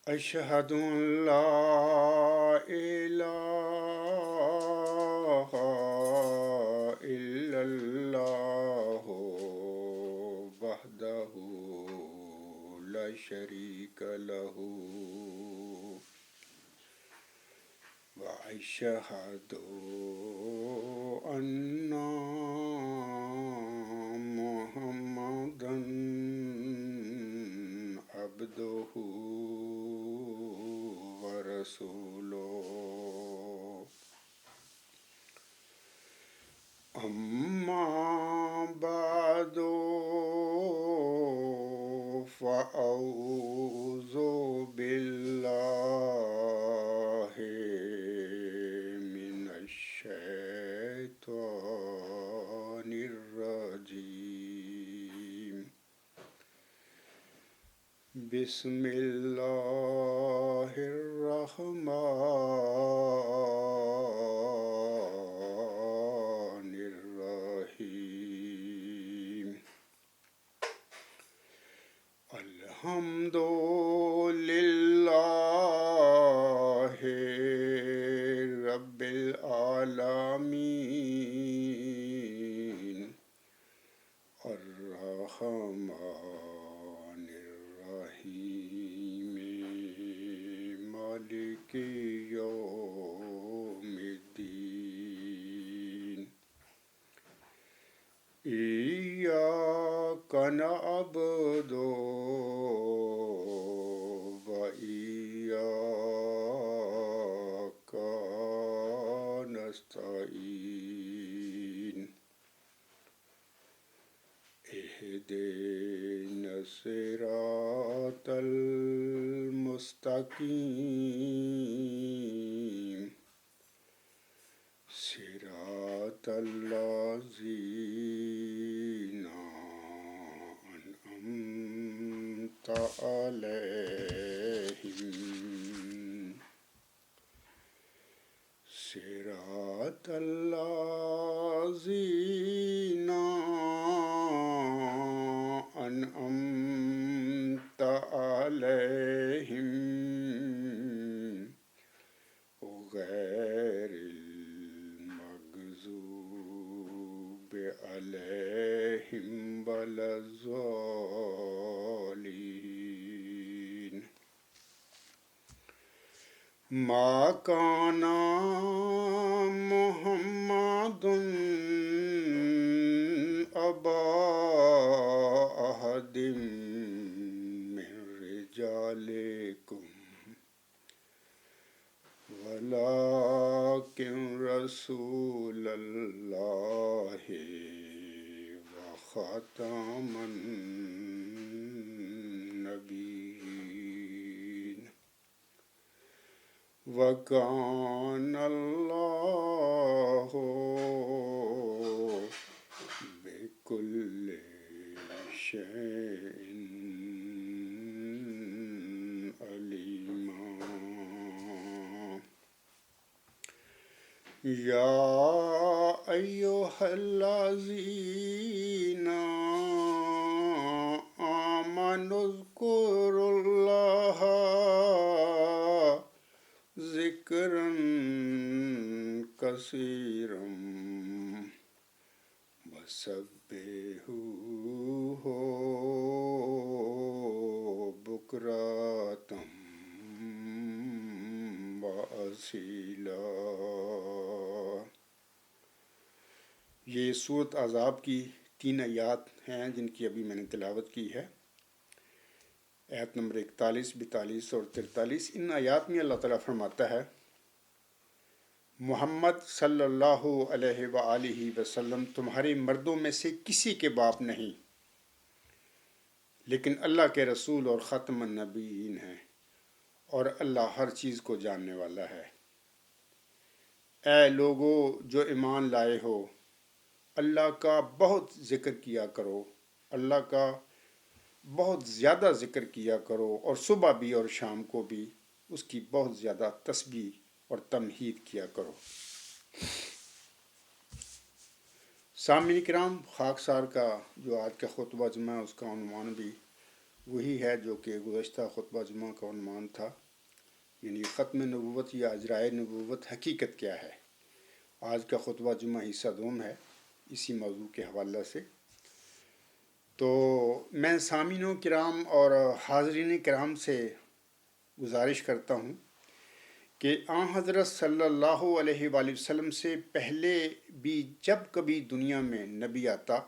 أشهد أن لا إله إلا الله وحده لا شريك له وأشهد أن محمدا عبده ورسوله أما بعد فأعوذ بالله من الشيطان الرجيم بسم الله الرحمن الرحيم الحمد لله رب العالمين الرحمن الرحيم مالك يوم الدين إياك نعبد وإياك نستعين اهدنا الصراط المستقيم صراط الذين أنعمت عليهم صراط الذين أنعمت عليهم غير المغضوب عليهم ولا الضالين ما كان محمد أبا أحد من رجالكم ولكن رسول الله وخاتم النبيين وكان الله بكل شيء عليما يا أيها الذين آمنوا اذكروا الله ذكرا كثيرا وسبحوه بكرة وأصيلا۔ یہ سورۃ احزاب کی 3 آیات ہیں جن کی ابھی میں نے تلاوت کی ہے، آیت نمبر 41، 42 اور 43۔ ان آیات میں اللہ تعالیٰ فرماتا ہے محمد صلی اللہ علیہ وآلہ وسلم تمہارے مردوں میں سے کسی کے باپ نہیں، لیکن اللہ کے رسول اور ختم النبیین ہیں، اور اللہ ہر چیز کو جاننے والا ہے۔ اے لوگو جو ایمان لائے ہو، اللہ کا بہت ذکر کیا کرو، اللہ کا بہت زیادہ ذکر کیا کرو، اور صبح بھی اور شام کو بھی اس کی بہت زیادہ تسبیح اور تمہید کیا کرو۔ سامعین کرام، خاکسار کا جو آج کا خطبہ جمعہ ہے اس کا عنوان بھی وہی ہے جو کہ گزشتہ خطبہ جمعہ کا عنوان تھا، یعنی ختم نبوت یا اجرائے نبوت حقیقت کیا ہے۔ آج کا خطبہ جمعہ حصہ دوم ہے اسی موضوع کے حوالے سے۔ تو میں سامعین کرام اور حاضرین کرام سے گزارش کرتا ہوں کہ آن حضرت صلی اللہ علیہ وآلہ وسلم سے پہلے بھی جب کبھی دنیا میں نبی آتا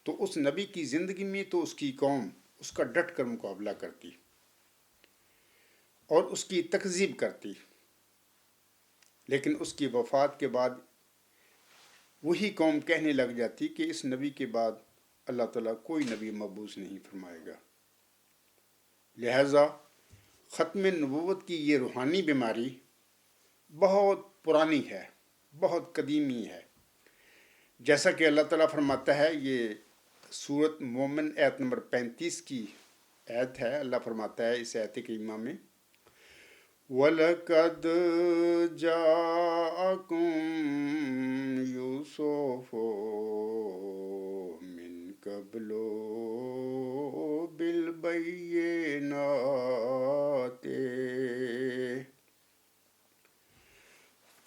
تو اس نبی کی زندگی میں تو اس کی قوم اس کا ڈٹ کر مقابلہ کرتی اور اس کی تکذیب کرتی، لیکن اس کی وفات کے بعد وہی قوم کہنے لگ جاتی کہ اس نبی کے بعد اللہ تعالیٰ کوئی نبی مبعوث نہیں فرمائے گا۔ لہذا ختم نبوت کی یہ روحانی بیماری بہت پرانی ہے، بہت قدیمی ہے۔ جیسا کہ اللہ تعالیٰ فرماتا ہے، یہ سورۃ مومن آیت نمبر 35 کی آیت ہے۔ اللہ فرماتا ہے اس آیت کریمہ میں، وَلَقَدْ جَاءَكُمْ يُوسُفُ مِنْ قَبْلُ بِالْبَيِّنَاتِ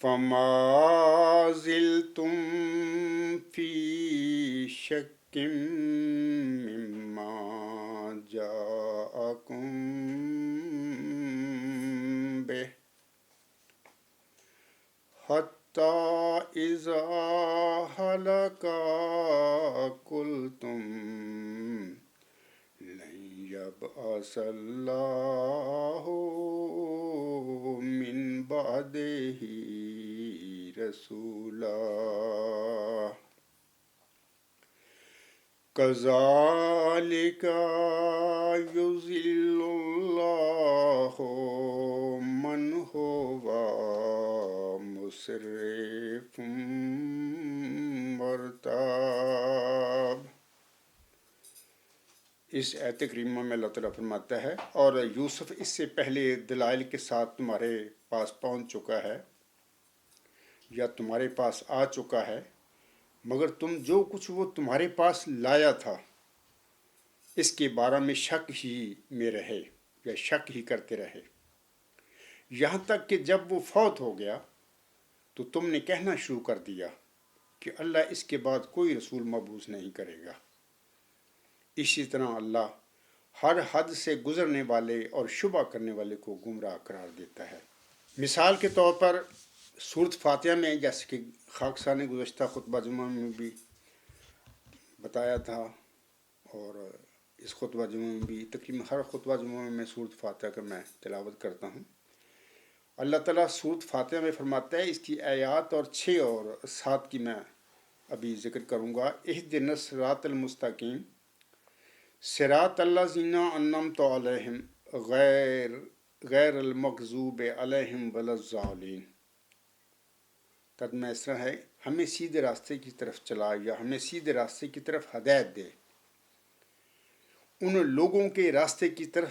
فَمَا زِلْتُمْ فِي شَكٍّ مِّمَّا جَاءَكُمْ بِهِ حَتَّى إِذَا هَلَكَ قُلْتُمْ لَن يَبْعَثَ اللَّهُ مِن بَعْدِهِ رَسُولًا كَذَلِكَ يُضِلُّ اللَّهُ مَنْ هُوَ مُسْرِفٌ مُرْتَابٌ۔ اس آیت کریمہ میں اللہ تعالیٰ فرماتا ہے، اور یوسف اس سے پہلے دلائل کے ساتھ تمہارے پاس پہنچ چکا ہے یا تمہارے پاس آ چکا ہے، مگر تم جو کچھ وہ تمہارے پاس لایا تھا اس کے بارے میں شک ہی میں رہے یا شک ہی کرتے رہے، یہاں تک کہ جب وہ فوت ہو گیا تو تم نے کہنا شروع کر دیا کہ اللہ اس کے بعد کوئی رسول مبعوث نہیں کرے گا۔ اسی طرح اللہ ہر حد سے گزرنے والے اور شبہ کرنے والے کو گمراہ قرار دیتا ہے۔ مثال کے طور پر سورۃ فاتحہ میں، جیسے کہ خاک صاحب نے گزشتہ خطبہ جمعہ میں بھی بتایا تھا، اور اس خطبہ جمعہ میں بھی تقریباً ہر خطبہ جمعہ میں سورۃ فاتحہ کا میں تلاوت کرتا ہوں۔ اللہ تعالیٰ سورۃ فاتحہ میں فرماتا ہے، اس کی آیات اور 6 اور 7 کی میں ابھی ذکر کروں گا۔ اہدنا الصراط المستقیم صراط الذین انعمت علیہم غیر المغضوب علیہم ولا الضالین۔ ترجمہ اس طرح ہے، ہمیں سیدھے راستے کی طرف چلا یا ہمیں سیدھے راستے کی طرف ہدایت دے، ان لوگوں کے راستے کی طرف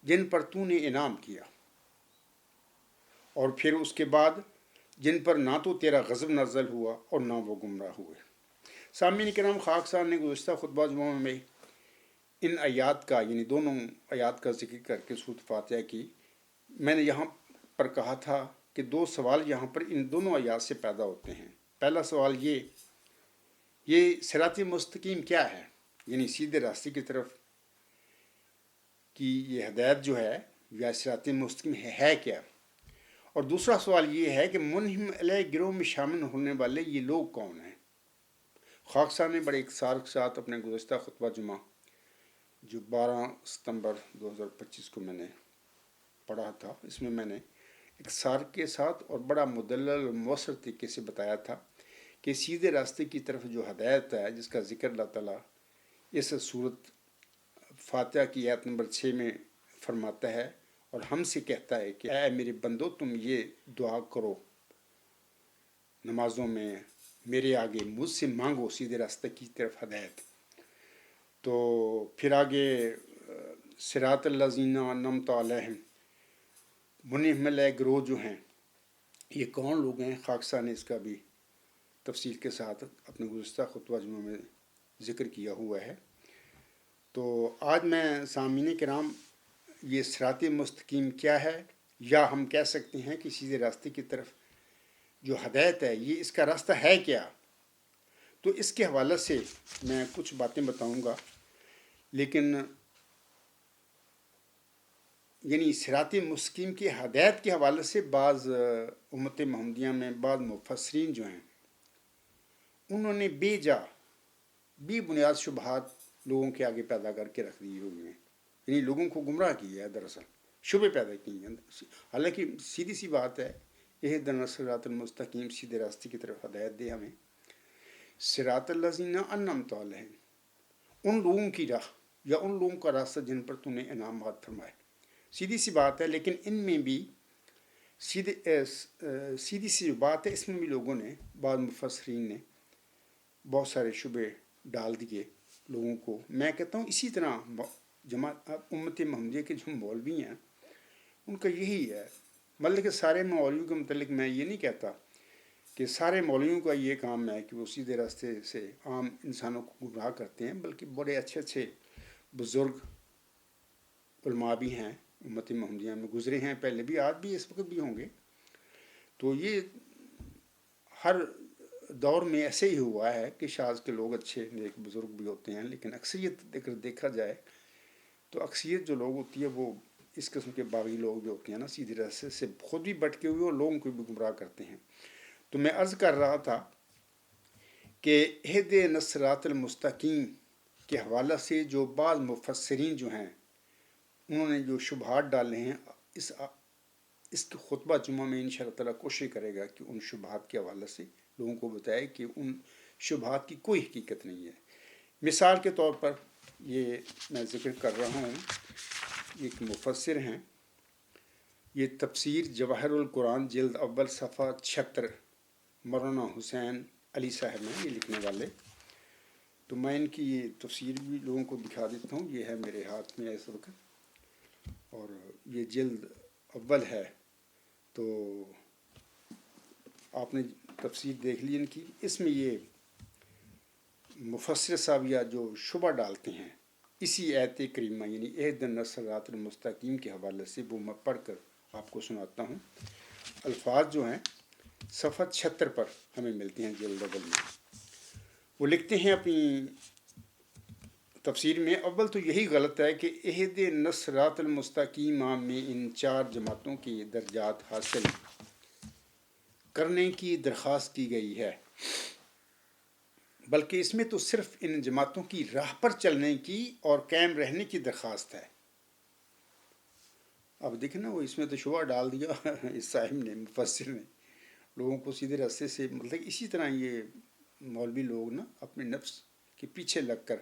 جن پر تو نے انعام کیا، اور پھر اس کے بعد جن پر نہ تو تیرا غضب نازل ہوا اور نہ وہ گمراہ ہوئے۔ سامعین کرام، خاک صاحب نے گزشتہ خطبہ جمعہ میں ان آیات کا، یعنی دونوں آیات کا ذکر کر کے سورۃ فاتحہ کی، میں نے یہاں پر کہا تھا کہ 2 سوال یہاں پر ان دونوں آیات سے پیدا ہوتے ہیں۔ پہلا سوال یہ صراط مستقیم کیا ہے، یعنی سیدھے راستے کی طرف کی یہ ہدایت جو ہے یا صراط مستقیم ہے کیا؟ اور دوسرا سوال یہ ہے کہ منہم علیہ گروہ میں شامل ہونے والے یہ لوگ کون ہیں؟ خاک صاحب نے بڑے اختصار کے ساتھ اپنے گزشتہ خطبہ جمعہ جو 12 ستمبر 2025 کو میں نے پڑھا تھا، اس میں نے اختصار کے ساتھ اور بڑا مدلل اور مؤثر طریقے سے بتایا تھا کہ سیدھے راستے کی طرف جو ہدایت ہے، جس کا ذکر اللہ تعالیٰ اس سورۃ فاتحہ کی آیت نمبر 6 میں فرماتا ہے اور ہم سے کہتا ہے کہ اے میرے بندو، تم یہ دعا کرو نمازوں میں، میرے آگے مجھ سے مانگو سیدھے راستے کی طرف ہدایت۔ تو پھر آگے صراط الذین انعمت علیہم، منہم علیہ گروہ جو ہیں، یہ کون لوگ ہیں؟ خاک صاحب نے اس کا بھی تفصیل کے ساتھ اپنے گزشتہ خطبہ جمعہ میں ذکر کیا ہوا ہے۔ تو آج میں سامعین کرام یہ صراط مستقیم کیا ہے، یا ہم کہہ سکتے ہیں کہ سیدھے راستے کی طرف جو ہدایت ہے یہ اس کا راستہ ہے کیا، تو اس کے حوالے سے میں کچھ باتیں بتاؤں گا. لیکن یعنی صراط مستقیم کی ہدایت کے حوالے سے بعض امت محمدیہ میں بعض مفسرین جو ہیں انہوں نے بے جا بے بنیاد شبہات لوگوں کے آگے پیدا کر کے رکھ دی ہوئی ہیں، یعنی لوگوں کو گمراہ کیا ہے، دراصل شبہ پیدا کی ہیں. حالانکہ سیدھی سی بات ہے، اہدنا الصراط المستقیم، سیدھے راستے کی طرف ہدایت دے ہمیں. صراط الذین انعمت علیہم، ان لوگوں کی راہ یا ان لوگوں کا راستہ جن پر تو نے انعامات فرمائے. سیدھی سی بات ہے، لیکن ان میں بھی سیدھی سی بات ہے، اس میں بھی لوگوں نے، بعض مفسرین نے بہت سارے شبے ڈال دیے لوگوں کو. میں کہتا ہوں اسی طرح جماعت امت محمدیہ کے جو مولوی ہیں ان کا یہی ہے. مطلب کہ سارے مولویوں کے متعلق میں یہ نہیں کہتا کہ سارے مولویوں کا یہ کام ہے کہ وہ سیدھے راستے سے عام انسانوں کو گمراہ کرتے ہیں، بلکہ بڑے اچھے اچھے بزرگ علماء بھی ہیں امت محمدیہ میں، گزرے ہیں پہلے بھی، آج بھی، اس وقت بھی ہوں گے. تو یہ ہر دور میں ایسے ہی ہوا ہے کہ شاذ کے لوگ اچھے نیک بزرگ بھی ہوتے ہیں، لیکن اکثریت اگر دیکھا جائے تو اکثریت جو لوگ ہوتی ہے وہ اس قسم کے باغی لوگ جو ہوتے ہیں نا، سیدھے راستے سے خود بھی بھٹکے ہوئے اور لوگوں کو بھی گمراہ کرتے ہیں. تو میں عرض کر رہا تھا کہ اہدنا الصراط المستقیم کے حوالہ سے جو بعض مفسرین جو ہیں انہوں نے جو شبہات ڈالے ہیں، اس کے خطبہ جمعہ میں انشاءاللہ تعالیٰ کوشش کرے گا کہ ان شبہات کے حوالے سے لوگوں کو بتائے کہ ان شبہات کی کوئی حقیقت نہیں ہے. مثال کے طور پر یہ میں ذکر کر رہا ہوں، ایک مفسر ہیں، یہ تفسیر جواہر القرآن جلد اول صفحہ 76، مولانا حسین علی صاحب ہیں یہ لکھنے والے. تو میں ان کی یہ تفسیر بھی لوگوں کو دکھا دیتا ہوں، یہ ہے میرے ہاتھ میں اس وقت، اور یہ جلد اول ہے. تو آپ نے تفسیر دیکھ لی ان کی. اس میں یہ مفسر صاحب یا جو شبہ ڈالتے ہیں اسی آیت کریمہ یعنی اہدنا الصراط المستقیم کے حوالے سے، وہ میں پڑھ کر آپ کو سناتا ہوں. الفاظ جو ہیں صفحہ 76 پر ہمیں ملتے ہیں جلد اول میں. وہ لکھتے ہیں اپنی تفسیر میں، اول تو یہی غلط ہے کہ اہدنا الصراط المستقیم میں ان 4 جماعتوں کے درجات حاصل کرنے کی درخواست کی گئی ہے، بلکہ اس میں تو صرف ان جماعتوں کی راہ پر چلنے کی اور قائم رہنے کی درخواست ہے. اب دیکھیں نا، وہ اس میں تو شبہ ڈال دیا اس صاحب نے، مفسر نے، لوگوں کو سیدھے راستے سے، مطلب اسی طرح یہ مولوی لوگ نا اپنے نفس کے پیچھے لگ کر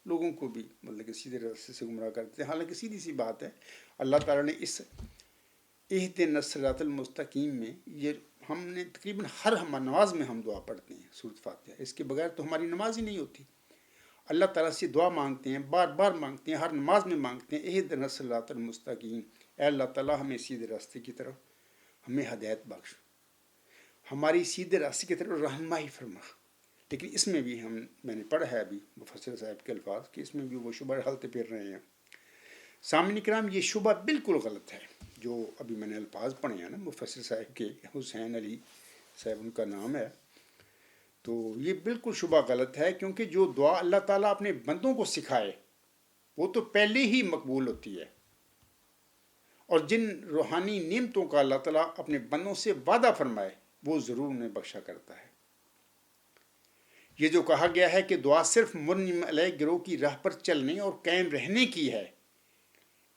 لوگوں کو بھی مطلب کہ سیدھے راستے سے گمراہ کرتے ہیں. حالانکہ سیدھی سی بات ہے، اللہ تعالیٰ نے اس اہدنا الصراط المستقیم میں، یہ ہم نے تقریباً ہر نماز میں ہم دعا پڑھتے ہیں سورۃ فاتحہ، اس کے بغیر تو ہماری نماز ہی نہیں ہوتی. اللہ تعالیٰ سے دعا مانگتے ہیں، بار بار مانگتے ہیں، ہر نماز میں مانگتے ہیں، اہدنا الصراط المستقیم، اے اللہ تعالیٰ ہمیں سیدھے راستے کی طرف ہمیں ہدایت بخش، ہماری سیدھے راستے کی طرف رہنمائی فرما. لیکن اس میں بھی میں نے پڑھا ہے ابھی مفسر صاحب کے الفاظ کہ اس میں بھی وہ شبہ ڈالتے پھر رہے ہیں. سامعین کرام، یہ شبہ بالکل غلط ہے جو ابھی میں نے الفاظ پڑھے ہیں نا مفسر صاحب کے، حسین علی صاحب ان کا نام ہے. تو یہ بالکل شبہ غلط ہے، کیونکہ جو دعا اللہ تعالیٰ اپنے بندوں کو سکھائے وہ تو پہلے ہی مقبول ہوتی ہے، اور جن روحانی نعمتوں کا اللہ تعالیٰ اپنے بندوں سے وعدہ فرمائے وہ ضرور انہیں بخشا کرتا ہے. یہ جو کہا گیا ہے کہ دعا صرف منعم علیہ گروہ کی راہ پر چلنے اور قائم رہنے کی ہے،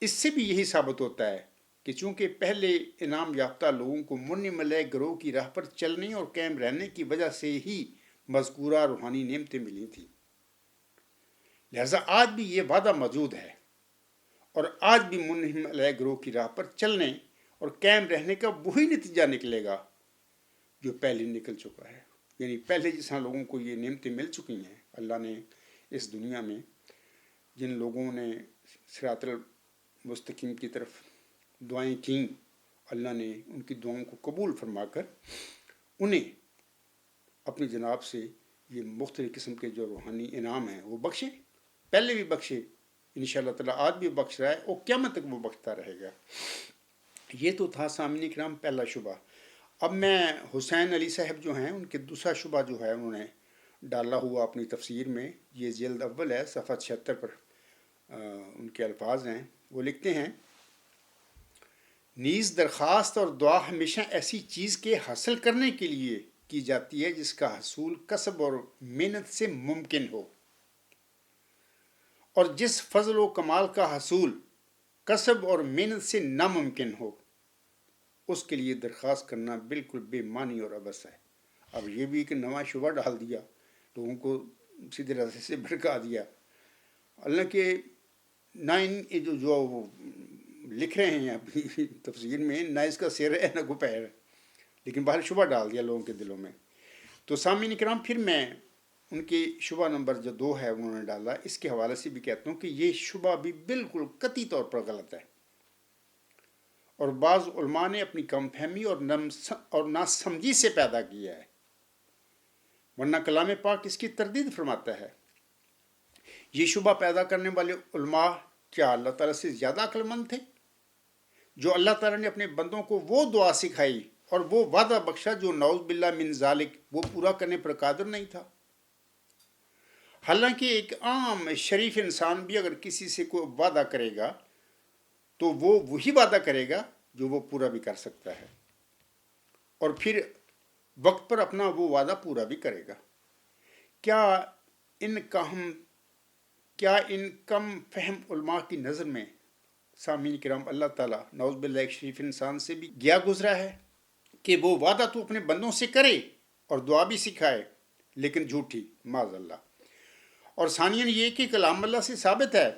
اس سے بھی یہی ثابت ہوتا ہے کہ چونکہ پہلے انعام یافتہ لوگوں کو منعم علیہ گروہ کی راہ پر چلنے اور قائم رہنے کی وجہ سے ہی مذکورہ روحانی نعمتیں ملی تھیں، لہذا آج بھی یہ وعدہ موجود ہے، اور آج بھی منعم علیہ گروہ کی راہ پر چلنے اور قائم رہنے کا وہی نتیجہ نکلے گا جو پہلے نکل چکا ہے. یعنی پہلے جس طرح لوگوں کو یہ نعمتیں مل چکی ہیں، اللہ نے اس دنیا میں جن لوگوں نے صراط المستقیم کی طرف دعائیں کیں، اللہ نے ان کی دعاؤں کو قبول فرما کر انہیں اپنی جناب سے یہ مختلف قسم کے جو روحانی انعام ہیں وہ بخشے، پہلے بھی بخشے، انشاءاللہ تعالیٰ آج بھی بخش رہا ہے اور قیامت تک وہ بخشتا رہے گا۔ یہ تو تھا سامعین کرام پہلا شبہ۔ اب میں حسین علی صاحب جو ہیں ان کے دوسرا شبہ جو ہے انہوں نے ڈالا ہوا اپنی تفسیر میں، یہ جلد اول ہے صفحہ 76 پر ان کے الفاظ ہیں، وہ لکھتے ہیں: نیز درخواست اور دعا ہمیشہ ایسی چیز کے حاصل کرنے کے لیے کی جاتی ہے جس کا حصول کسب اور محنت سے ممکن ہو، اور جس فضل و کمال کا حصول کسب اور محنت سے ناممکن ہو اس کے لیے درخواست کرنا بالکل بے معنی اور عبث ہے۔ اب یہ بھی ایک نواں شبہ ڈال دیا، لوگوں کو سیدھے راستے سے بھڑکا دیا، حالانکہ نہ ان جو لکھ رہے ہیں اپنی تفسیر میں نہ اس کا سر ہے نہ کو پیر ہے، لیکن باہر شبہ ڈال دیا لوگوں کے دلوں میں۔ تو سامعین کرام پھر میں ان کے شبہ نمبر جو 2 ہے انہوں نے ڈالا، اس کے حوالے سے بھی کہتا ہوں کہ یہ شبہ بھی بالکل قطعی طور پر غلط ہے، اور بعض علماء نے اپنی کم فہمی اور ناسمجھی سے پیدا کیا ہے، ورنہ کلام پاک اس کی تردید فرماتا ہے۔ یہ شبہ پیدا کرنے والے علماء کیا اللہ تعالیٰ سے زیادہ عقل مند تھے؟ جو اللہ تعالیٰ نے اپنے بندوں کو وہ دعا سکھائی اور وہ وعدہ بخشا جو نعوذ باللہ من ذالک وہ پورا کرنے پر قادر نہیں تھا۔ حالانکہ ایک عام شریف انسان بھی اگر کسی سے کوئی وعدہ کرے گا تو وہ وہی وعدہ کرے گا جو وہ پورا بھی کر سکتا ہے، اور پھر وقت پر اپنا وہ وعدہ پورا بھی کرے گا۔ کیا ان کم فہم علماء کی نظر میں سامعین کرام اللہ تعالیٰ نعوذ باللہ ایک شریف انسان سے بھی گیا گزرا ہے کہ وہ وعدہ تو اپنے بندوں سے کرے اور دعا بھی سکھائے لیکن جھوٹی، معاذ اللہ؟ اور ثانیاً یہ کہ کلام اللہ سے ثابت ہے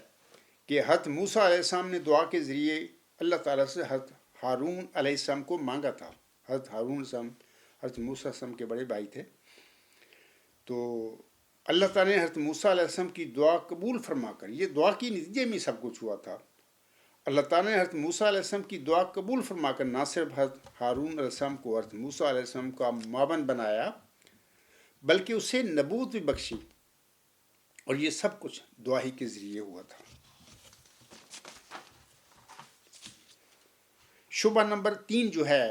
کہ حضرت موسیٰ علیہ السلام نے دعا کے ذریعے اللہ تعالیٰ سے حضرت ہارون علیہ السلام کو مانگا تھا۔ حضرت ہارون علیہ السلام حضرت موسیٰ علیہ السلام کے بڑے بھائی تھے، تو اللہ تعالیٰ نے حضرت موسیٰ علیہ السلام کی دعا قبول فرما کر، یہ دعا کی نتیجے میں سب کچھ ہوا تھا، اللہ تعالیٰ نے حضرت موسیٰ علیہ السلام کی دعا قبول فرما کر نہ صرف حضرت ہارون علیہ السلام کو حضرت موسیٰ علیہ السلام کا معاون بنایا بلکہ اسے نبوت بھی بخشی، اور یہ سب کچھ دعا ہی کے ذریعے ہوا تھا۔ شبہ نمبر 3 جو ہے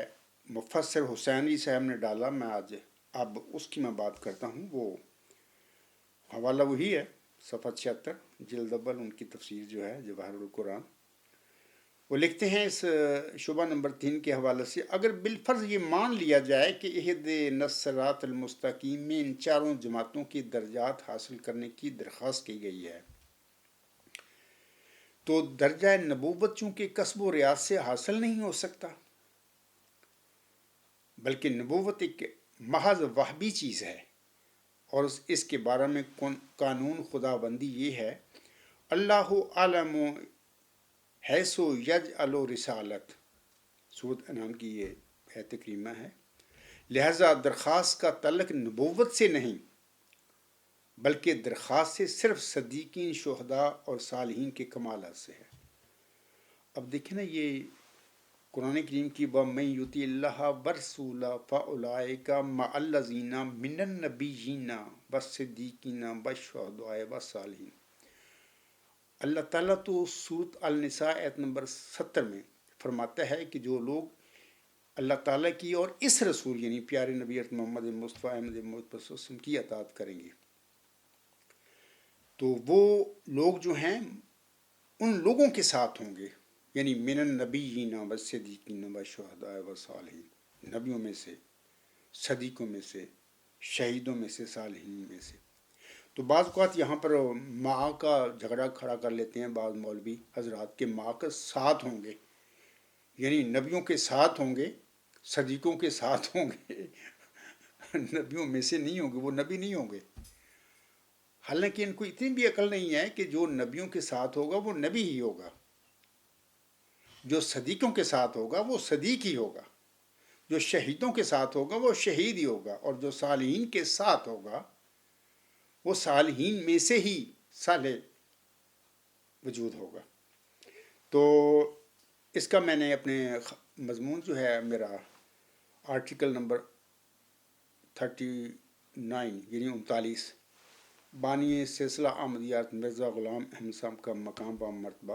مفسر حسین علی صاحب نے ڈالا، میں آج اب اس کی میں بات کرتا ہوں، وہ حوالہ وہی ہے صفحہ 76 جلد اول ان کی تفسیر جو ہے جواہر القرآن۔ وہ لکھتے ہیں اس شبہ نمبر 3 کے حوالے سے: اگر بالفرض یہ مان لیا جائے کہ اہدنا الصراط المستقیم میں ان چاروں جماعتوں کی درجات حاصل کرنے کی درخواست کی گئی ہے تو درجہ نبوت چونکہ کسب و ریاض سے حاصل نہیں ہو سکتا، بلکہ نبوت ایک محض وہبی چیز ہے، اور اس کے بارے میں قانون خدا بندی یہ ہے: اللہ عالم حیث یجعل رسالت، سورۃ انعام کی یہ آیت کریمہ ہے، لہذا درخواست کا تعلق نبوت سے نہیں بلکہ درخواست سے صرف صدیقین، شہداء اور صالحین کے کمالات سے ہے۔ اب دیکھیں نا، یہ قرآن کریم کی وَمَن یُطِعِ اللَّهَ وَالرَّسُولَ فَأُولَٰئِکَ مَعَ الَّذِینَ مِنَ النَّبِیِّینَ وَالصِّدِّیقِینَ وَالشُّہَدَاءِ وَالصَّالِحِینَ۔ اللہ تعالیٰ تو سورۃ النساء آیت نمبر 70 میں فرماتا ہے کہ جو لوگ اللہ تعالیٰ کی اور اس رسول یعنی پیارے نبی محمد مصطفیٰ احمد محمد صلی اللہ علیہ وسلم کی اطاعت کریں گے، تو وہ لوگ جو ہیں ان لوگوں کے ساتھ ہوں گے، یعنی من النبیین والصدیقین والشہداء والصالحین، نبیوں میں سے، صدیقوں میں سے، شہیدوں میں سے، صالحین میں سے۔ تو بعض اوقات یہاں پر ماں کا جھگڑا کھڑا کر لیتے ہیں بعض مولوی حضرات کے ماں کے ساتھ ہوں گے، یعنی نبیوں کے ساتھ ہوں گے، صدیقوں کے ساتھ ہوں گے، نبیوں میں سے نہیں ہوں گے، وہ نبی نہیں ہوں گے۔ حالانکہ ان کو اتنی بھی عقل نہیں ہے کہ جو نبیوں کے ساتھ ہوگا وہ نبی ہی ہوگا، جو صدیقوں کے ساتھ ہوگا وہ صدیق ہی ہوگا، جو شہیدوں کے ساتھ ہوگا وہ شہید ہی ہوگا، اور جو صالحین کے ساتھ ہوگا وہ صالحین میں سے ہی صالح وجود ہوگا۔ تو اس کا میں نے اپنے مضمون جو ہے میرا آرٹیکل نمبر 39 یعنی 39 بانی سلسلہ احمدیات مرزا غلام احمد صاحب کا مقام و مرتبہ،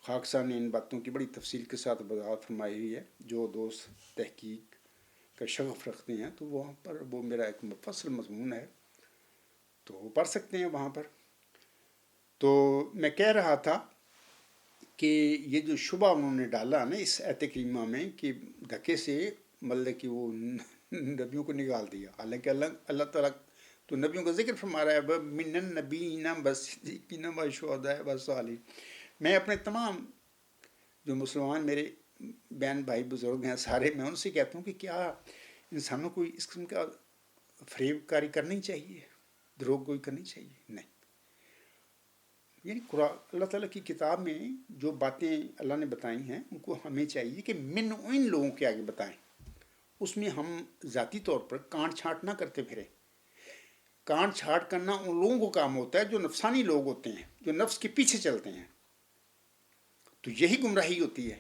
خاکسار نے ان باتوں کی بڑی تفصیل کے ساتھ وضاحت فرمائی ہوئی ہے۔ جو دوست تحقیق کا شغف رکھتے ہیں تو وہاں پر وہ میرا ایک مفصل مضمون ہے، تو وہ پڑھ سکتے ہیں وہاں پر۔ تو میں کہہ رہا تھا کہ یہ جو شبہ انہوں نے ڈالا نا اس آیت کریمہ میں کہ دھکے سے مطلب کہ وہ نبیوں کو نکال دیا، حالانکہ اللہ تعالیٰ تو نبیوں کا ذکر فرما رہا ہے، من النبیین والصدیقین والشہداء والصالحین۔ میں اپنے تمام جو مسلمان میرے بہن بھائی بزرگ ہیں سارے، میں ان سے کہتا ہوں کہ کیا انسانوں کو اس قسم کا فریب کاری کرنی چاہیے، دروغ گوئی کرنی چاہیے؟ نہیں، یعنی قرآن اللہ تعالیٰ کی کتاب میں جو باتیں اللہ نے بتائی ہیں ان کو ہمیں چاہیے کہ من ان لوگوں کے آگے بتائیں، اس میں ہم ذاتی طور پر کانٹ چھانٹ نہ کرتے پھریں۔ کانٹ چھانٹ کرنا ان لوگوں کو کام ہوتا ہے جو نفسانی لوگ ہوتے ہیں، جو نفس کے پیچھے چلتے ہیں، تو یہی گمراہی ہوتی ہے۔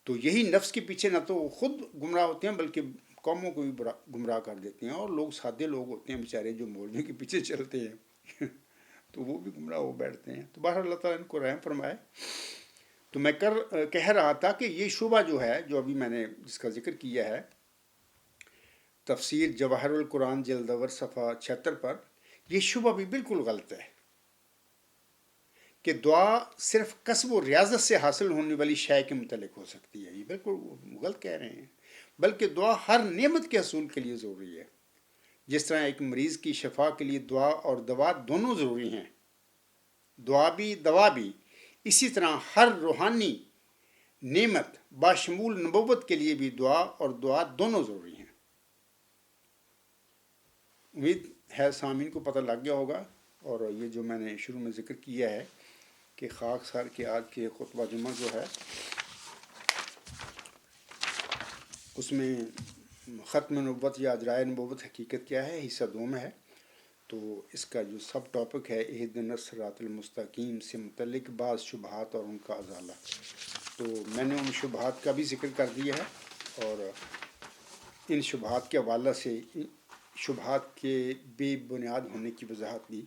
تو یہی نفس کے پیچھے نہ تو خود گمراہ ہوتے ہیں بلکہ قوموں کو بھی گمراہ کر دیتے ہیں، اور لوگ سادے لوگ ہوتے ہیں بیچارے جو مولوی کے پیچھے چلتے ہیں تو وہ بھی گمراہ ہو بیٹھتے ہیں۔ تو بہرحال اللہ تعالیٰ ان کو رحم فرمائے۔ تو میں کہہ رہا تھا کہ یہ شعبہ جو ہے، جو ابھی میں نے جس کا ذکر کیا ہے، تفسیر جواہر القرآن جلد اول صفحہ 76 پر، یہ شعبہ بھی بالکل غلط ہے کہ دعا صرف کسب و ریاضت سے حاصل ہونے والی شے کے متعلق ہو سکتی ہے۔ یہ بالکل غلط کہہ رہے ہیں، بلکہ دعا ہر نعمت کے حصول کے لیے ضروری ہے۔ جس طرح ایک مریض کی شفا کے لیے دعا اور دوا دونوں ضروری ہیں، دعا بھی دوا بھی، اسی طرح ہر روحانی نعمت باشمول نبوت کے لیے بھی دعا اور دعا دونوں ضروری ہیں۔ امید ہے سامعین کو پتہ لگ گیا ہوگا، اور یہ جو میں نے شروع میں ذکر کیا ہے کہ خاکسار کے آج کے خطبہ جمعہ جو ہے اس میں ختم نبوت یا اجرائے نبوت حقیقت کیا ہے، حصہ دوم ہے۔ تو اس کا جو سب ٹاپک ہے اہدنا الصراط المستقیم سے متعلق بعض شبہات اور ان کا ازالہ، تو میں نے ان شبہات کا بھی ذکر کر دیا ہے، اور ان شبہات کے حوالہ سے شبہات کے بے بنیاد ہونے کی وضاحت بھی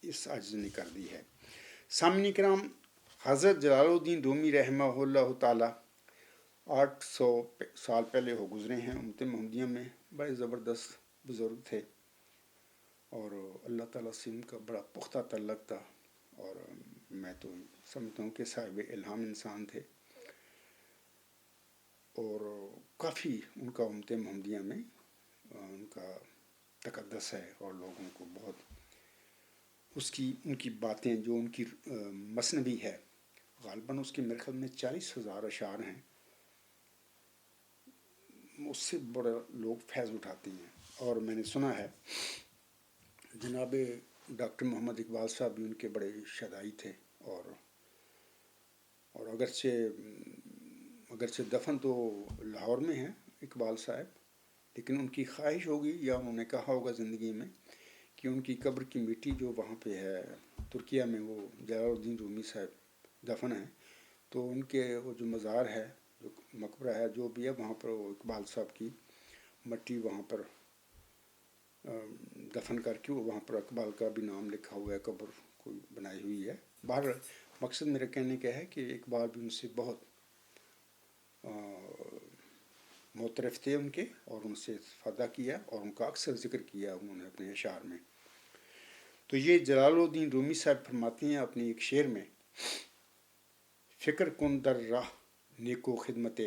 اس عاجز نے کر دی ہے۔ سامعین کرام، حضرت جلال الدین رومی رحمہ اللہ تعالیٰ 800 سال پہلے ہو گزرے ہیں امت محمدیہ میں، بڑے زبردست بزرگ تھے، اور اللہ تعالیٰ سے ان کا بڑا پختہ تعلق تھا، اور میں تو سمجھتا ہوں کہ صاحب الہام انسان تھے، اور کافی ان کا امت محمدیہ میں ان کا تقدس ہے، اور لوگوں کو بہت ان کی باتیں جو ان کی مثنوی ہے، غالباً اس کے میرے خیال میں 40,000 اشعار ہیں، اس سے بڑا لوگ فیض اٹھاتے ہیں۔ اور میں نے سنا ہے جناب ڈاکٹر محمد اقبال صاحب بھی ان کے بڑے شدائی تھے، اور اگرچہ دفن تو لاہور میں ہیں اقبال صاحب، لیکن ان کی خواہش ہوگی یا انہوں نے کہا ہوگا زندگی میں کہ ان کی قبر کی مٹی جو وہاں پہ ہے ترکیہ میں، وہ جلال الدین رومی صاحب دفن ہیں، تو ان کے وہ جو مزار ہے، جو مقبرہ ہے، جو بھی ہے، وہاں پر وہ اقبال صاحب کی مٹی وہاں پر دفن کر کے وہاں پر اقبال کا بھی نام لکھا ہوا ہے، قبر کوئی بنائی ہوئی ہے۔ بہر مقصد میرا کہنے کا ہے کہ اقبال بھی ان سے بہت معترف تھے ان کے، اور ان سے استفادہ کیا، اور ان کا اکثر ذکر کیا انہوں نے اپنے اشعار میں۔ تو یہ جلال الدین رومی صاحب فرماتے ہیں اپنی ایک شعر میں، فکر کن در راہ نیکو خدمتے،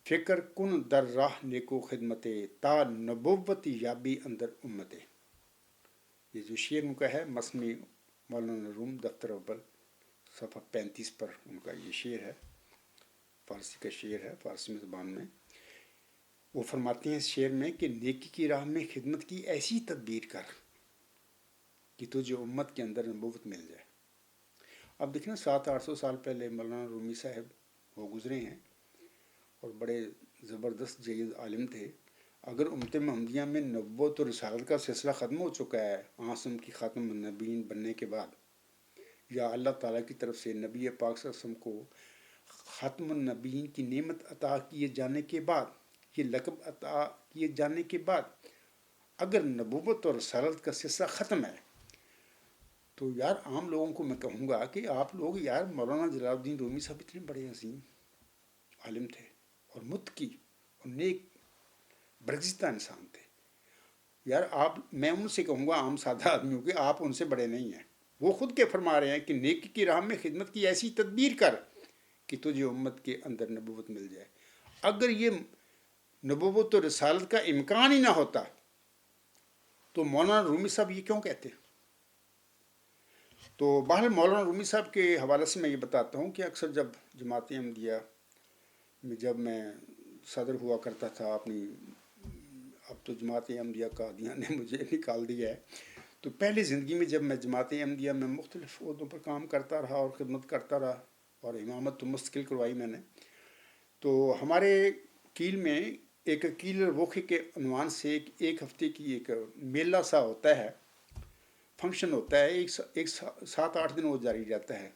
فکر کن در راہ نیکو خدمتے، تا نبوت یابی اندر امتے۔ یہ جو شعر ان کا ہے مثنوی مولانا روم دفتر اول صفحہ 35 پر ان کا یہ شعر ہے، فارسی کا شعر ہے، فارسی زبان میں۔ وہ فرماتے ہیں اس شعر میں کہ نیکی کی راہ میں خدمت کی ایسی تدبیر کر کہ تجھے امت کے اندر نبوت مل جائے۔ اب دیکھنا 700-800 سال پہلے مولانا رومی صاحب وہ گزرے ہیں، اور بڑے زبردست جید عالم تھے۔ اگر امت محمدیہ میں نبوت و رسالت کا سلسلہ ختم ہو چکا ہے عاصم کی خاتم النبیین بننے کے بعد، یا اللہ تعالیٰ کی طرف سے نبی پاک صلی اللہ علیہ وسلم کو خاتم النبیین کی نعمت عطا کیے جانے کے بعد، یہ لقب عطا کیے جانے کے بعد، اگر نبوت اور رسالت کا سلسلہ ختم ہے تو یار عام لوگوں کو میں کہوں گا کہ آپ لوگ یار مولانا جلال الدین رومی صاحب اتنے بڑے عظیم عالم تھے اور متقی اور نیک برگزیدہ انسان تھے. یار آپ میں ان سے کہوں گا عام سادہ آدمیوں کے آپ ان سے بڑے نہیں ہیں. وہ خود کے فرما رہے ہیں کہ نیکی کی راہ میں خدمت کی ایسی تدبیر کر کہ تجھے امت کے اندر نبوت مل جائے. اگر یہ نبوت و رسالت کا امکان ہی نہ ہوتا تو مولانا رومی صاحب یہ کیوں کہتے؟ تو بہرحال مولانا رومی صاحب کے حوالے سے میں یہ بتاتا ہوں کہ اکثر جب جماعت احمدیہ میں جب میں صدر ہوا کرتا تھا اپنی، اب تو جماعت احمدیہ کا قادیان نے مجھے نکال دیا ہے، تو پہلی زندگی میں جب میں جماعت احمدیہ میں مختلف عہدوں پر کام کرتا رہا اور خدمت کرتا رہا اور امامت تو مستقل کروائی میں نے، تو ہمارے کیل میں ایک کیل ووکھے کے عنوان سے ایک ہفتے کی ایک میلہ سا ہوتا ہے، فنکشن ہوتا ہے، ایک 7-8 دن وہ جاری رہتا ہے.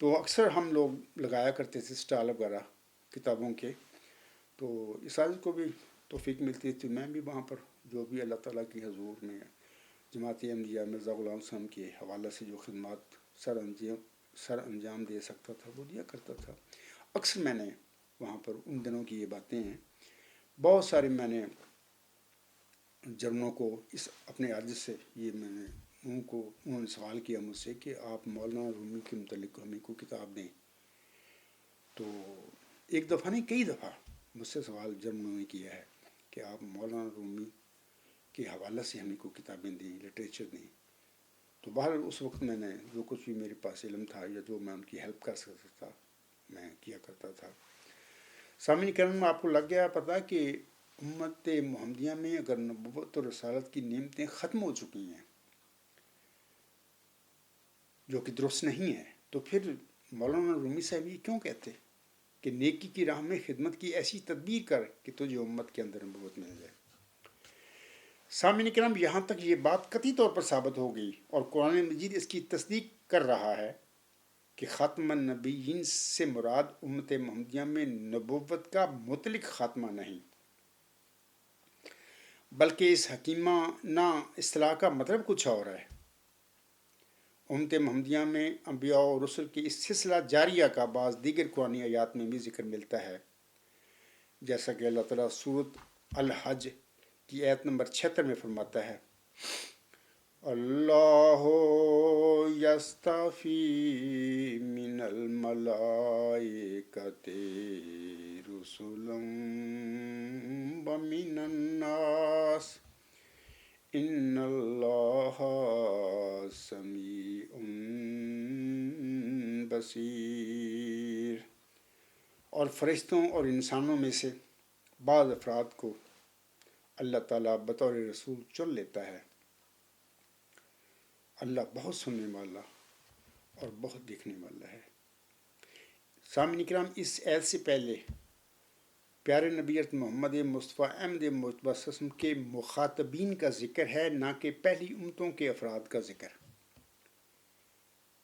تو اکثر ہم لوگ لگایا کرتے تھے اسٹال وغیرہ کتابوں کے. تو اساتذہ کو بھی توفیق ملتی تھی، میں بھی وہاں پر جو بھی اللہ تعالیٰ کی حضور میں جماعت احمدیہ مرزا غلام صاحب کے حوالے سے جو خدمات سر انجام دے سکتا تھا وہ دیا کرتا تھا. اکثر میں نے وہاں پر ان دنوں کی یہ باتیں ہیں. بہت سارے میں نے جرنوں کو اس اپنے عرض سے یہ میں نے انہوں نے سوال کیا مجھ سے کہ آپ مولانا رومی کے متعلق ہمیں کو کتاب دیں. تو ایک دفعہ نہیں کئی دفعہ مجھ سے سوال جرمنوں نے کیا ہے کہ آپ مولانا رومی کے حوالے سے ہمیں کو کتابیں دیں، لٹریچر دیں. تو بہرحال اس وقت میں نے جو کچھ بھی میرے پاس علم تھا یا جو میں ان کی ہیلپ کر سکتا تھا میں کیا کرتا تھا. سامعین کرام آپ کو لگ گیا پتہ کہ امت محمدیہ میں اگر نبوت اور رسالت کی نعمتیں ختم ہو چکی ہیں جو کہ درست نہیں ہے، تو پھر مولانا رومی صاحب یہ کیوں کہتے کہ نیکی کی راہ میں خدمت کی ایسی تدبیر کر کہ تجھے امت کے اندر نبوت مل جائے. سامعین کرام یہاں تک یہ بات قطعی طور پر ثابت ہو گئی اور قرآن مجید اس کی تصدیق کر رہا ہے کہ خاتم النبیین سے مراد امت محمدیہ میں نبوت کا مطلق خاتمہ نہیں، بلکہ اس حکیمانہ اصطلاح کا مطلب کچھ اور ہے. امت محمدیہ میں انبیاء و رسل کی اس سلسلہ جاریہ کا بعض دیگر قرآنی آیات میں بھی ذکر ملتا ہے، جیسا کہ اللہ تعالیٰ سورۃ الحج کی آیت نمبر 76 میں فرماتا ہے، اللہ یستفی من الملائکۃ رسلا ومن الناس ان اللہ سمیع بصیر. اور فرشتوں اور انسانوں میں سے بعض افراد کو اللہ تعالیٰ بطور رسول چن لیتا ہے. اللہ بہت سننے والا اور بہت دیکھنے والا ہے. سامعین کرام اس آیت سے پہلے پیارے نبی محمد مصطفیٰ احمد مجتبیٰ صلی اللہ علیہ وسلم کے مخاطبین کا ذکر ہے، نہ کہ پہلی امتوں کے افراد کا ذکر.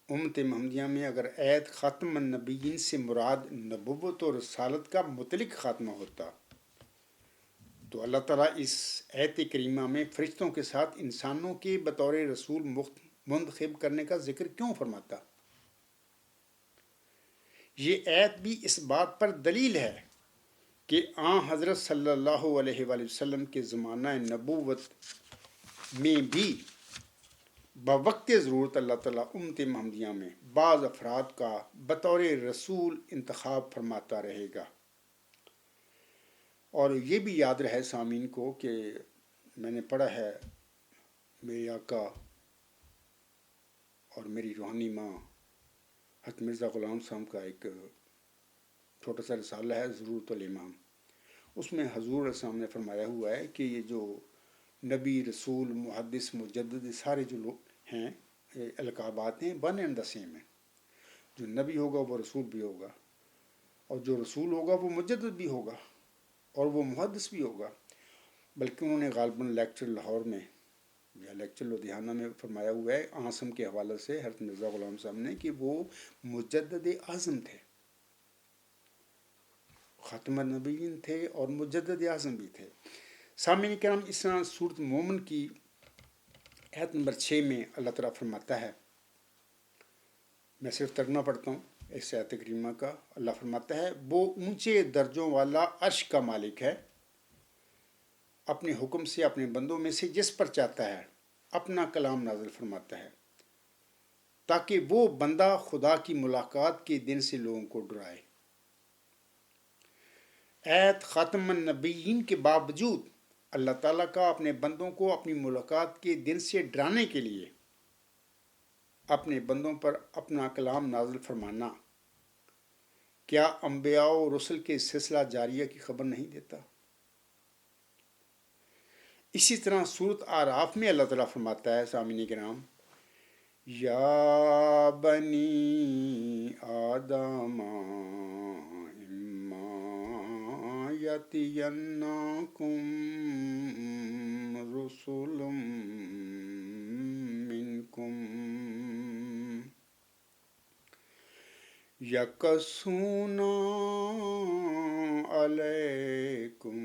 امت محمدیہ میں اگر آیت خاتم النبیین سے مراد نبوت اور رسالت کا مطلق خاتمہ ہوتا تو اللہ تعالیٰ اس آیت کریمہ میں فرشتوں کے ساتھ انسانوں کے بطور رسول منتخب کرنے کا ذکر کیوں فرماتا؟ یہ آیت بھی اس بات پر دلیل ہے کہ آن حضرت صلی اللہ علیہ وآلہ وسلم کے زمانہ نبوت میں بھی بوقت ضرورت اللہ تعالیٰ امت محمدیہ میں بعض افراد کا بطور رسول انتخاب فرماتا رہے گا. اور یہ بھی یاد رہے سامعین کو کہ میں نے پڑھا ہے میرے آقا اور میری روحانی ماں حضرت مرزا غلام صاحب کا ایک چھوٹا سا رسالہ ہے ضرورت الامام. اس میں حضور علیہ السلام نے فرمایا ہوا ہے کہ یہ جو نبی رسول محدث مجدد سارے جو لوگ ہیں القابات ہیں ون اینڈ دا سیم ہیں. جو نبی ہوگا وہ رسول بھی ہوگا اور جو رسول ہوگا وہ مجدد بھی ہوگا اور وہ محدث بھی ہوگا. بلکہ انہوں نے غالباً لیکچر لاہور میں یا لیکچر لدھیانہ میں فرمایا ہوا ہے عاصم کے حوالے سے حضرت مرزا غلام صاحب نے کہ وہ مجدد اعظم تھے، خاتم النبیین تھے اور مجدد اعظم بھی تھے. سامعین کرام، اس طرح سورۃ مومن کی آیت نمبر 6 میں اللہ تعالیٰ فرماتا ہے، میں صرف ترجمہ پڑھتا ہوں اس آیت کریمہ کا۔ اللہ فرماتا ہے، وہ اونچے درجوں والا عرش کا مالک ہے، اپنے حکم سے اپنے بندوں میں سے جس پر چاہتا ہے اپنا کلام نازل فرماتا ہے، تاکہ وہ بندہ خدا کی ملاقات کے دن سے لوگوں کو ڈرائے۔ ایت خاتم النبیین کے باوجود اللہ تعالیٰ کا اپنے بندوں کو اپنی ملاقات کے دن سے ڈرانے کے لیے اپنے بندوں پر اپنا کلام نازل فرمانا کیا انبیاء و رسل کے سلسلہ جاریہ کی خبر نہیں دیتا؟ اسی طرح سورۃ اعراف میں اللہ تعالیٰ فرماتا ہے، سامعین کرام، یا بنی آدم اما یاتینکم رسل منکم یقصون علیکم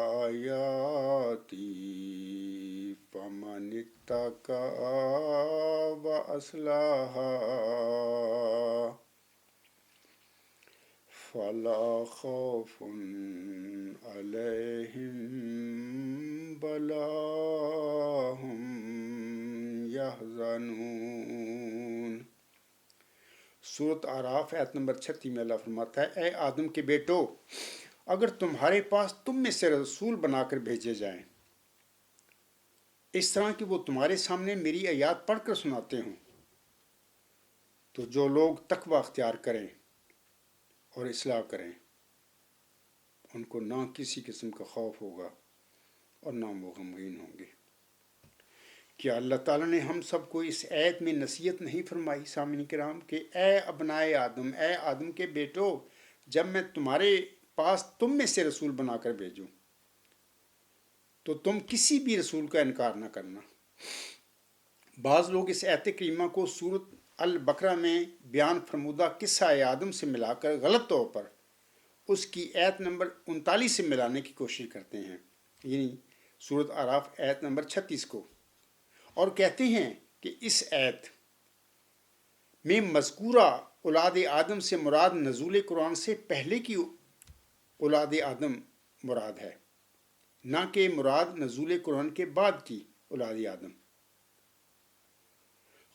آیاتی فمن اتقی واصلح فلا خوف علیہم ولا هم یحزنون۔ سورۃ اعراف آیت نمبر 36 میں اللہ فرماتا ہے، اے آدم کے بیٹو، اگر تمہارے پاس تم میں سے رسول بنا کر بھیجے جائیں اس طرح کہ وہ تمہارے سامنے میری آیات پڑھ کر سناتے ہوں، تو جو لوگ تقوی اختیار کریں اور اصلاح کریں ان کو نہ کسی قسم کا خوف ہوگا اور نہ وہ غمگین ہوں گے۔ کیا اللہ تعالیٰ نے ہم سب کو اس آیت میں نصیحت نہیں فرمائی سامعین کرام کہ اے ابنائے آدم، اے آدم کے بیٹو، جب میں تمہارے پاس تم میں سے رسول بنا کر بھیجوں تو تم کسی بھی رسول کا انکار نہ کرنا۔ بعض لوگ اس آیت کریمہ کو سورۃ البقرہ میں بیان فرمودہ قصہ آدم سے ملا کر غلط طور پر اس کی آیت نمبر 39 سے ملانے کی کوشش کرتے ہیں، یعنی سورۃ اعراف آیت نمبر 36 کو، اور کہتے ہیں کہ اس آیت میں مذکورہ اولاد آدم سے مراد نزول قرآن سے پہلے کی اولاد آدم مراد ہے، نہ کہ مراد نزول قرآن کے بعد کی اولاد آدم۔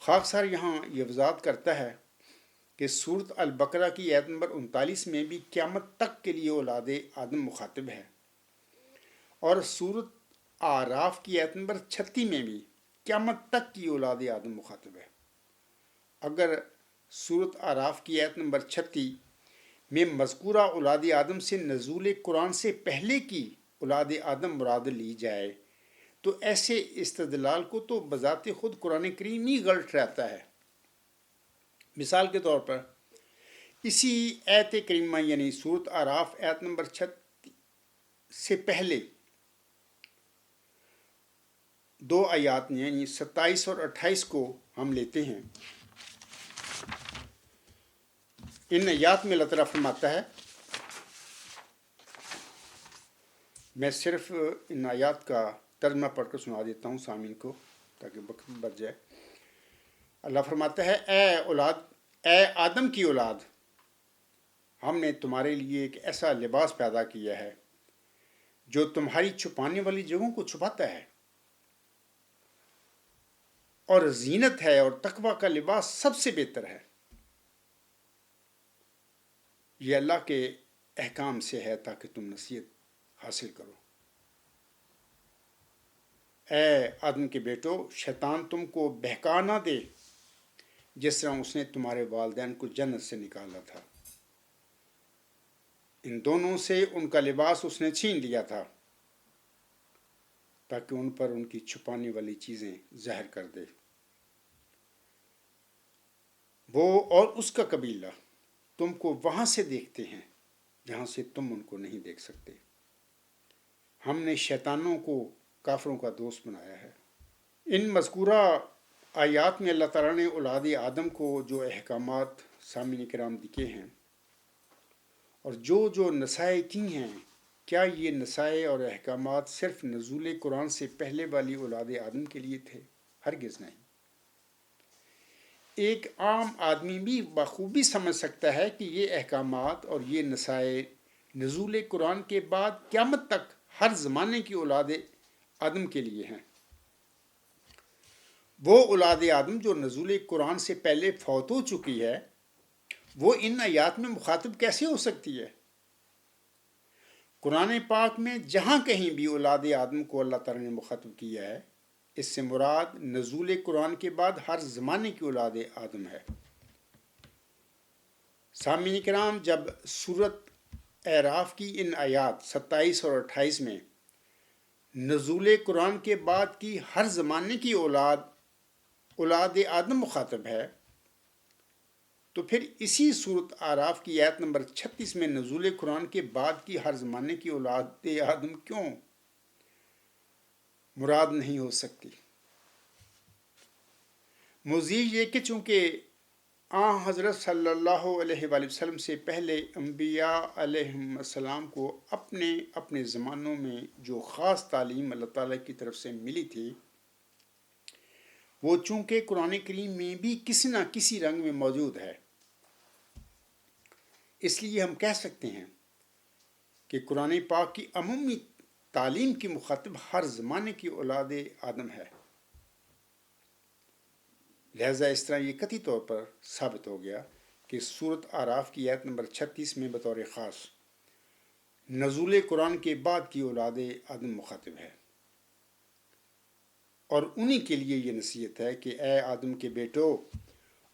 خاکسار یہاں یہ وضاحت کرتا ہے کہ سورۃ البقرہ کی آیت نمبر 39 میں بھی قیامت تک کے لیے اولاد آدم مخاطب ہے، اور سورۃ اعراف کی آیت نمبر 36 میں بھی قیامت تک کی اولاد آدم مخاطب ہے۔ اگر سورۃ اعراف کی آیت نمبر 36 میں مذکورہ اولاد آدم سے نزول قرآن سے پہلے کی اولاد آدم مراد لی جائے تو ایسے استدلال کو تو بذات خود قرآن کریم ہی غلط رہتا ہے۔ مثال کے طور پر اسی آیت کریمہ یعنی سورۃ اعراف آیت نمبر 36 سے پہلے دو آیات یعنی 27 اور 28 کو ہم لیتے ہیں۔ ان آیات میں اللہ تعالیٰ فرماتا ہے، میں صرف ان آیات کا ترجمہ پڑھ کر سنا دیتا ہوں سامعین کو تاکہ وقت بچ جائے۔ اللہ فرماتا ہے، اے آدم کی اولاد، ہم نے تمہارے لیے ایک ایسا لباس پیدا کیا ہے جو تمہاری چھپانے والی جگہوں کو چھپاتا ہے، اور زینت ہے، اور تقوی کا لباس سب سے بہتر ہے۔ یہ اللہ کے احکام سے ہے تاکہ تم نصیحت حاصل کرو۔ اے آدم کے بیٹو، شیطان تم کو بہکا نہ دے جس طرح اس نے تمہارے والدین کو جنت سے نکالا تھا۔ ان دونوں سے ان کا لباس اس نے چھین لیا تھا تاکہ ان پر ان کی چھپانے والی چیزیں ظاہر کر دے۔ وہ اور اس کا قبیلہ تم کو وہاں سے دیکھتے ہیں جہاں سے تم ان کو نہیں دیکھ سکتے۔ ہم نے شیطانوں کو کافروں کا دوست بنایا ہے۔ ان مذکورہ آیات میں اللہ تعالیٰ نے اولاد آدم کو جو احکامات سامعین کرام دیے ہیں اور جو نصائح کی ہیں کیا یہ نصائح اور احکامات صرف نزول قرآن سے پہلے والی اولاد آدم کے لیے تھے؟ ہرگز نہیں۔ ایک عام آدمی بھی بخوبی سمجھ سکتا ہے کہ یہ احکامات اور یہ نصائح نزول قرآن کے بعد قیامت تک ہر زمانے کی اولاد آدم کے لیے ہیں۔ وہ اولاد آدم جو نزول قرآن سے پہلے فوت ہو چکی ہے، وہ ان آیات میں مخاطب کیسے ہو سکتی ہے؟ قرآن پاک میں جہاں کہیں بھی اولاد آدم کو اللہ تعالیٰ نے مخاطب کیا ہے، اس سے مراد نزول قرآن کے بعد ہر زمانے کی اولاد آدم ہے۔ سامعین کرام، جب سورۃ اعراف کی ان آیات 27 اور 28 میں نزول قرآن کے بعد کی ہر زمانے کی اولاد آدم مخاطب ہے، تو پھر اسی سورۃ اعراف کی آیت نمبر 36 میں نزول قرآن کے بعد کی ہر زمانے کی اولاد آدم کیوں مراد نہیں ہو سکتی؟ مزید یہ کہ چونکہ حضرت صلی اللہ علیہ وآلہ وسلم سے پہلے انبیاء علیہم السلام کو اپنے اپنے زمانوں میں جو خاص تعلیم اللہ تعالیٰ کی طرف سے ملی تھی، وہ چونکہ قرآن کریم میں بھی کسی نہ کسی رنگ میں موجود ہے، اس لیے ہم کہہ سکتے ہیں کہ قرآن پاک کی عمومی تعلیم کی مخاطب ہر زمانے کی اولاد آدم ہے۔ لہٰذا اس طرح یہ قطعی طور پر ثابت ہو گیا کہ سورۃ اعراف کی آیت نمبر 36 میں بطور خاص نزول قرآن کے بعد کی اولاد آدم مخاطب ہے، اور انہی کے لیے یہ نصیحت ہے کہ اے آدم کے بیٹو،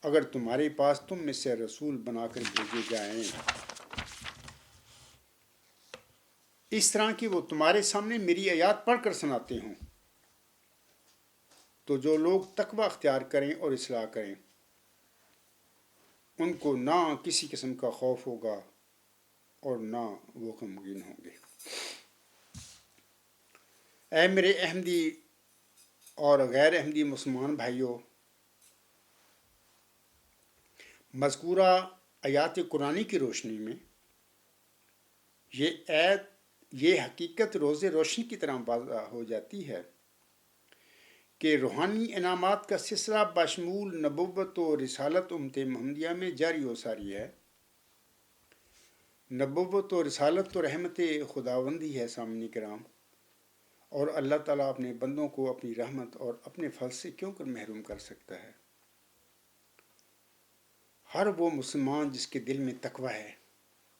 اگر تمہارے پاس تم میں سے رسول بنا کر بھیجے جائیں اس طرح کہ وہ تمہارے سامنے میری آیات پڑھ کر سناتے ہوں، تو جو لوگ تقوی اختیار کریں اور اصلاح کریں، ان کو نہ کسی قسم کا خوف ہوگا اور نہ وہ غمگین ہوں گے۔ اے میرے احمدی اور غیر احمدی مسلمان بھائیوں، مذکورہ آیات قرآنی کی روشنی میں یہ حقیقت روز روشنی کی طرح واضح ہو جاتی ہے کہ روحانی انعامات کا سلسلہ بشمول نبوت و رسالت امت محمدیہ میں جاری و ساری ہے۔ نبوت و رسالت تو رحمت خداوندی ہے سامعین کرام، اور اللہ تعالیٰ اپنے بندوں کو اپنی رحمت اور اپنے فضل سے کیوں کر محروم کر سکتا ہے؟ ہر وہ مسلمان جس کے دل میں تقوی ہے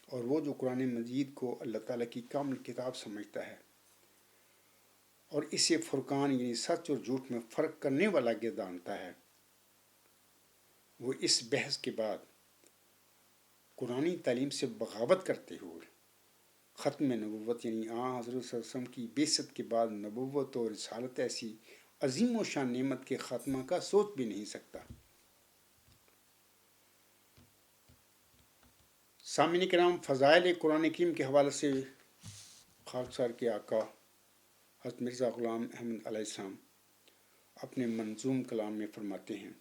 اور وہ جو قرآن مجید کو اللہ تعالیٰ کی کامل کتاب سمجھتا ہے اور اسے فرقان یعنی سچ اور جھوٹ میں فرق کرنے والا گردانتا ہے، وہ اس بحث کے بعد قرآنی تعلیم سے بغاوت کرتے ہوئے ختم نبوت یعنی حضرت صلی اللہ علیہ وسلم کی بعثت کے بعد نبوت اور رسالت ایسی عظیم و شان نعمت کے خاتمہ کا سوچ بھی نہیں سکتا۔ سامعین کرام، فضائل قرآن کریم کے حوالے سے خاکسار کے آقا حضرت مرزا غلام احمد علیہ السلام اپنے منظوم کلام میں فرماتے ہیں: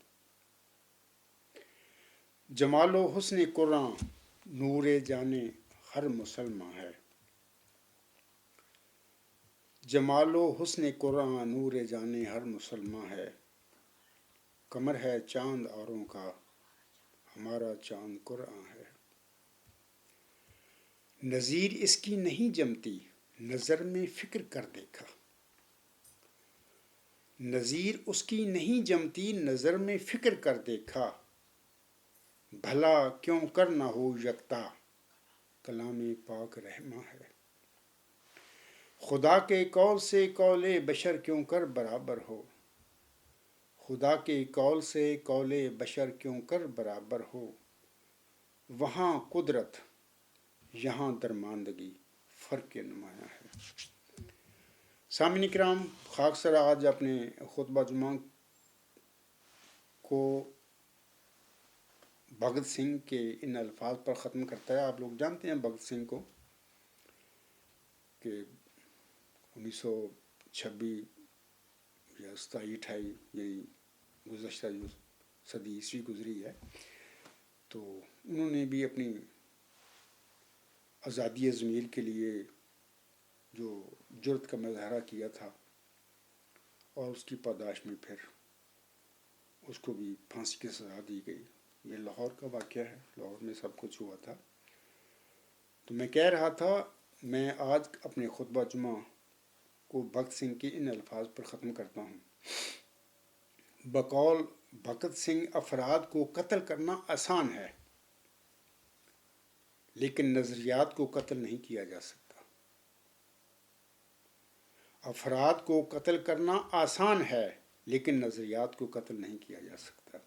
جمال و حسن قرآن نور جانے ہر مسلمان ہے، جمال و حسن قرآن نور جانے ہر مسلمان ہے، قمر ہے چاند اوروں کا ہمارا چاند قرآن ہے، نظیر اس کی نہیں جمتی نظر میں فکر کر دیکھا، نظیر اس کی نہیں جمتی نظر میں فکر کر دیکھا، بھلا کیوں کر نہ ہو یکتا کلام پاک رحماں ہے، خدا کے قول سے قول بشر کیوں کر برابر ہو، خدا کے قول سے قول بشر کیوں کر برابر ہو، وہاں قدرت یہاں درماندگی فرق نمایاں ہے۔ سامعین کرام، خاکسار آج اپنے خطبہ جمعہ کو بھگت سنگھ کے ان الفاظ پر ختم کرتا ہے۔ آپ لوگ جانتے ہیں بھگت سنگھ کو کہ 1926 یا 27-28 یہی گزشتہ جو صدی عیسوی گزری ہے، تو انہوں نے بھی اپنی آزادی ضمیر کے لیے جو جرت کا مظاہرہ کیا تھا، اور اس کی پاداش میں پھر اس کو بھی پھانسی کی سزا دی گئی۔ یہ لاہور کا واقعہ ہے، لاہور میں سب کچھ ہوا تھا۔ تو میں کہہ رہا تھا، میں آج اپنے خطبہ جمعہ کو بھگت سنگھ کے ان الفاظ پر ختم کرتا ہوں۔ بقول بھگت سنگھ، افراد کو قتل کرنا آسان ہے، لیکن نظریات کو قتل نہیں کیا جا سکتا۔ افراد کو قتل کرنا آسان ہے، لیکن نظریات کو قتل نہیں کیا جا سکتا۔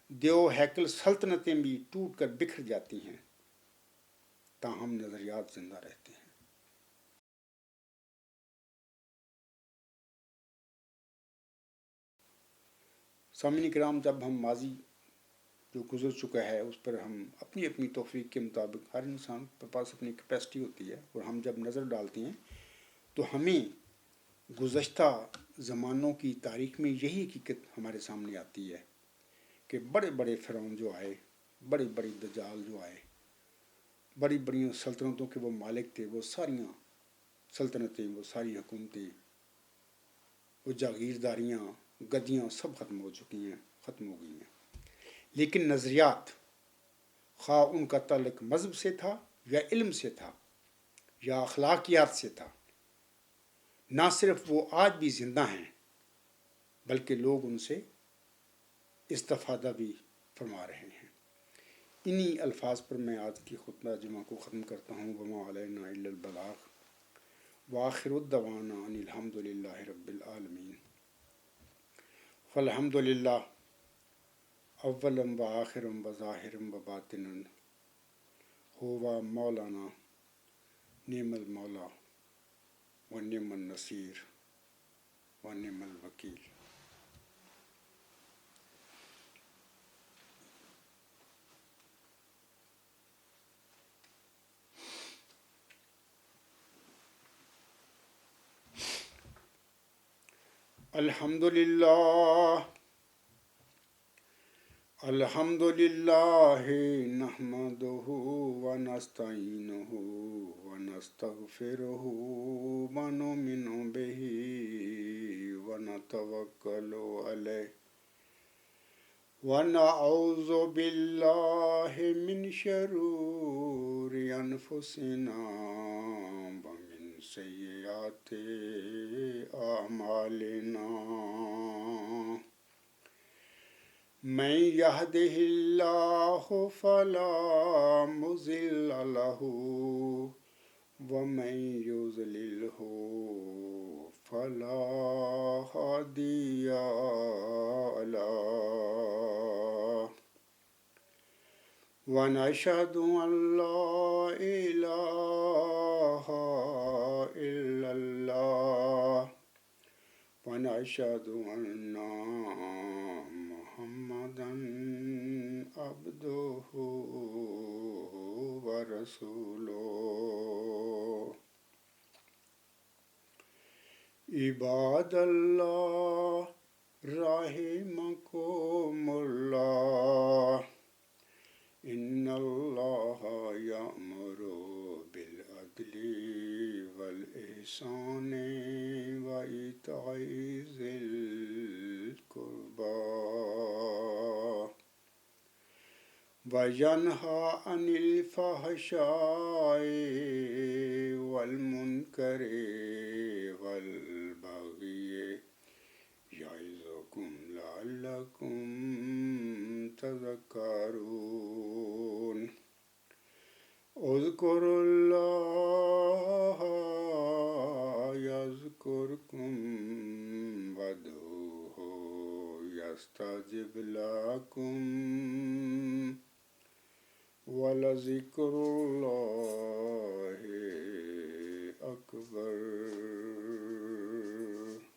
دیو ہیکل سلطنتیں بھی ٹوٹ کر بکھر جاتی ہیں، تاہم نظریات زندہ رہتے ہیں۔ سامعین کرام، جب ہم ماضی جو گزر چکا ہے اس پر ہم اپنی اپنی توفیق کے مطابق، ہر انسان کے پاس اپنی کیپیسٹی ہوتی ہے، اور ہم جب نظر ڈالتے ہیں تو ہمیں گزشتہ زمانوں کی تاریخ میں یہی حقیقت ہمارے سامنے آتی ہے کہ بڑے بڑے فرعون جو آئے، بڑے بڑے دجال جو آئے، بڑی بڑی سلطنتوں کے وہ مالک تھے، وہ ساریاں سلطنتیں، وہ ساری حکومتیں، وہ جاگیرداریاں، گدیاں سب ختم ہو چکی ہیں، ختم ہو گئی ہیں۔ لیکن نظریات، خواہ ان کا تعلق مذہب سے تھا یا علم سے تھا یا اخلاقیات سے تھا، نہ صرف وہ آج بھی زندہ ہیں بلکہ لوگ ان سے استفادہ بھی فرما رہے ہیں۔ انہی الفاظ پر میں آج کی خطبہ جمعہ کو ختم کرتا ہوں۔ وما علینا الا البلاغ، وآخر الدعوانا ان الحمد للہ رب العالمین۔ فالحمد للہ اولا و آخرا و ظاہرا و باطنا، ہوا مولانا نعم المولا و نعم النصیر و نعم الوکیل۔ الحمد للہ، الحمد للہ نحمدہ ونستعینہ ونستغفرہ ونؤمن بہ ونتوکل علیہ ونعوذ باللہ من شرور انفسنا ومن سیئات اعمالنا، من یہدہ اللہ فلا مضل لہ ومن یضللہ فلا ہادی لہ، ونشہد ان لا الہ الا اللہ ونشہد ان محمدا عبدہ ورسولہ۔ عباد اللہ رحمکم اللہ، ان اللہ یأمر بالعدل والاحسان وایتاء ذی القربی وینہی عن الفحشاء والمنکر والبغی یعظکم لعلکم تذکرون۔ اذکروا اللہ یذکرکم وادعوہ یستجب لکم ولذکر اللہ اکبر۔